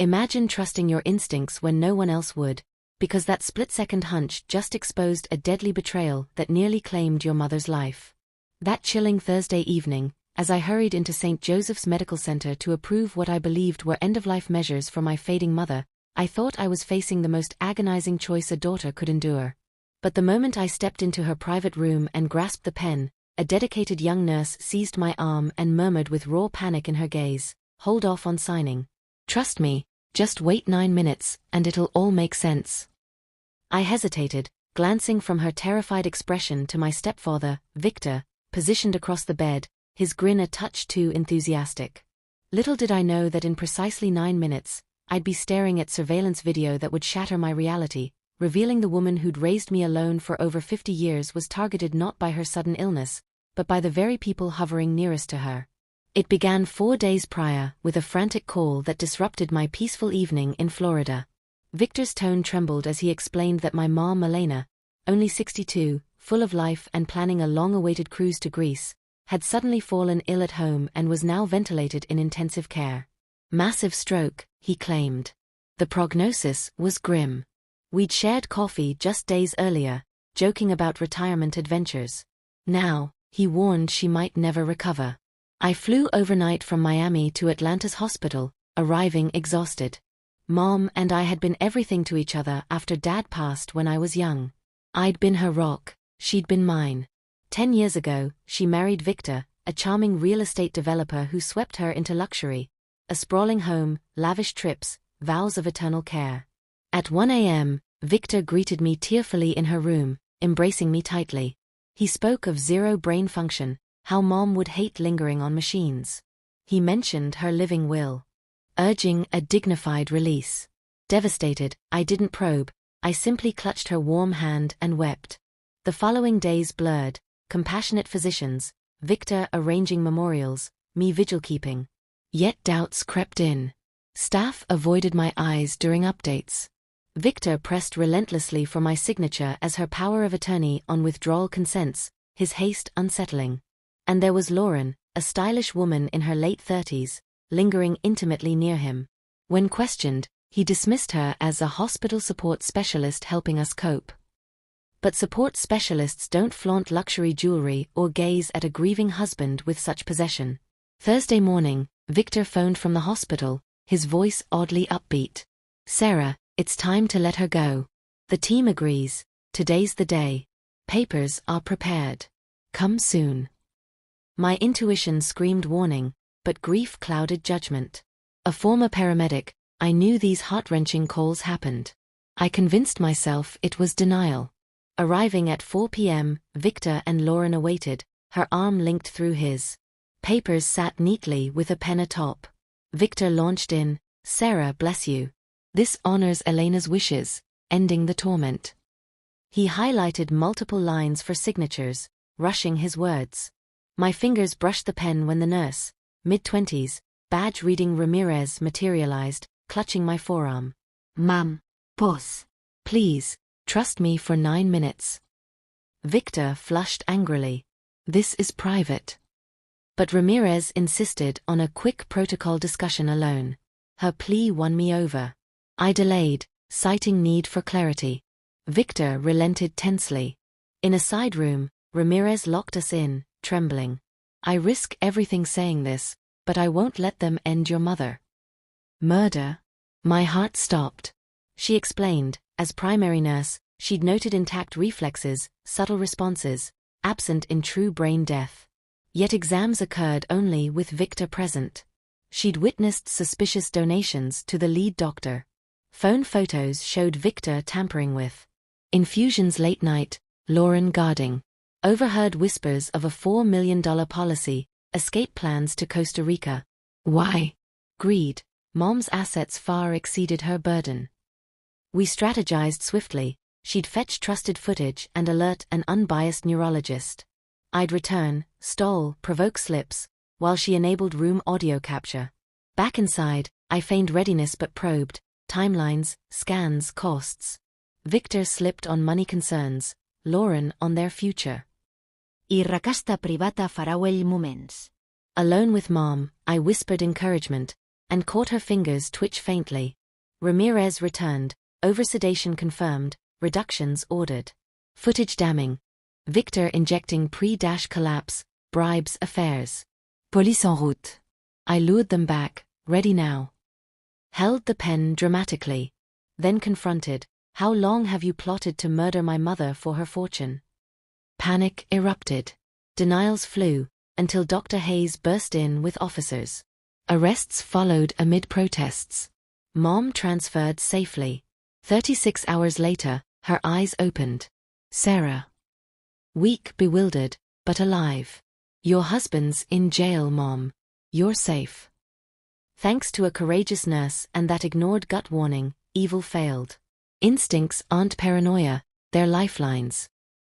Imagine trusting your instincts when no one else would, because that split-second hunch just exposed a deadly betrayal that nearly claimed your mother's life. That chilling Thursday evening, as I hurried into St. Joseph's Medical Center to approve what I believed were end-of-life measures for my fading mother, I thought I was facing the most agonizing choice a daughter could endure. But the moment I stepped into her private room and grasped the pen, a dedicated young nurse seized my arm and murmured with raw panic in her gaze, "Hold off on signing. Trust me, just wait 9 minutes, and it'll all make sense." I hesitated, glancing from her terrified expression to my stepfather, Victor, positioned across the bed, his grin a touch too enthusiastic. Little did I know that in precisely 9 minutes, I'd be staring at surveillance video that would shatter my reality, revealing the woman who'd raised me alone for over 50 years was targeted not by her sudden illness, but by the very people hovering nearest to her. It began 4 days prior, with a frantic call that disrupted my peaceful evening in Florida. Victor's tone trembled as he explained that my mom Elena, only 62, full of life and planning a long-awaited cruise to Greece, had suddenly fallen ill at home and was now ventilated in intensive care. Massive stroke, he claimed. The prognosis was grim. We'd shared coffee just days earlier, joking about retirement adventures. Now, he warned she might never recover. I flew overnight from Miami to Atlanta's hospital, arriving exhausted. Mom and I had been everything to each other after Dad passed when I was young. I'd been her rock, she'd been mine. 10 years ago, she married Victor, a charming real estate developer who swept her into luxury. A sprawling home, lavish trips, vows of eternal care. At 1 a.m., Victor greeted me tearfully in her room, embracing me tightly. He spoke of zero brain function, how Mom would hate lingering on machines. He mentioned her living will, urging a dignified release. Devastated, I didn't probe, I simply clutched her warm hand and wept. The following days blurred, compassionate physicians, Victor arranging memorials, me vigil-keeping. Yet doubts crept in. Staff avoided my eyes during updates. Victor pressed relentlessly for my signature as her power of attorney on withdrawal consents, his haste unsettling. And there was Lauren, a stylish woman in her late 30s, lingering intimately near him. When questioned, he dismissed her as a hospital support specialist helping us cope. But support specialists don't flaunt luxury jewelry or gaze at a grieving husband with such possession. Thursday morning, Victor phoned from the hospital, his voice oddly upbeat. "Sarah, it's time to let her go. The team agrees. Today's the day. Papers are prepared. Come soon." My intuition screamed warning, but grief clouded judgment. A former paramedic, I knew these heart-wrenching calls happened. I convinced myself it was denial. Arriving at 4 p.m., Victor and Lauren awaited, her arm linked through his. Papers sat neatly with a pen atop. Victor launched in, "Sarah, bless you. This honors Elena's wishes, ending the torment." He highlighted multiple lines for signatures, rushing his words. My fingers brushed the pen when the nurse, mid-20s, badge-reading Ramirez materialized, clutching my forearm. "Ma'am, pause. Please, trust me for 9 minutes." Victor flushed angrily. "This is private." But Ramirez insisted on a quick protocol discussion alone. Her plea won me over. I delayed, citing need for clarity. Victor relented tensely. In a side room, Ramirez locked us in, trembling. "I risk everything saying this, but I won't let them end your mother." "Murder?" My heart stopped. She explained, as primary nurse, she'd noted intact reflexes, subtle responses, absent in true brain death. Yet exams occurred only with Victor present. She'd witnessed suspicious donations to the lead doctor. Phone photos showed Victor tampering with infusions late night, Lauren guarding. Overheard whispers of a $4 million policy, escape plans to Costa Rica. Why? Greed. Mom's assets far exceeded her burden. We strategized swiftly. She'd fetch trusted footage and alert an unbiased neurologist. I'd return, stall, provoke slips, while she enabled room audio capture. Back inside, I feigned readiness but probed, timelines, scans, costs. Victor slipped on money concerns, Lauren on their future. I rakasta privata farà ell moments. Alone with Mom, I whispered encouragement, and caught her fingers twitch faintly. Ramirez returned, oversedation confirmed, reductions ordered. Footage damning. Victor injecting pre-collapse, bribes affairs. Police en route. I lured them back, ready now. Held the pen dramatically. Then confronted, how long have you plotted to murder my mother for her fortune? Panic erupted. Denials flew, until Dr. Hayes burst in with officers. Arrests followed amid protests. Mom transferred safely. 36 hours later, her eyes opened. Sarah. Weak, bewildered, but alive. Your husband's in jail, Mom. You're safe. Thanks to a courageous nurse and that ignored gut warning, evil failed. Instincts aren't paranoia, they're lifelines.